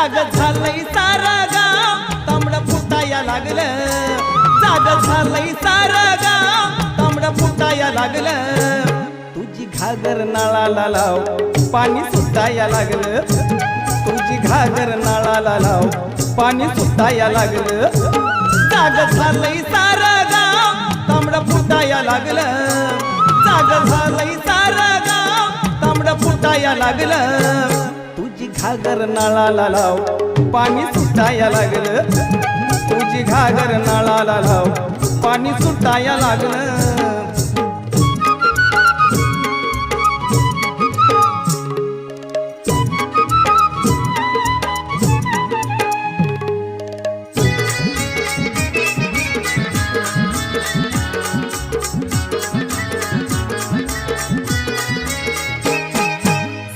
जाग झालंय सारं गाव तांबडं फुटाया लागलं, जाग झालंय सारं गाव तांबडं फुटाया लागलं. तुझी घागर नळाला लाव पाणी सुटाया लागलं, तुझी घागर नळाला लाव पाणी सुटाया लागलं. जाग झालंय सारं गाव तांबडं फुटाया लागलं, जाग झालंय सारं गाव तांबडं फुटाया लागलं. तुझी घागर नळाला लाव पाणी सुटाया लागलं, तुझी घागर नळाला लाव पाणी सुटाया लागलं.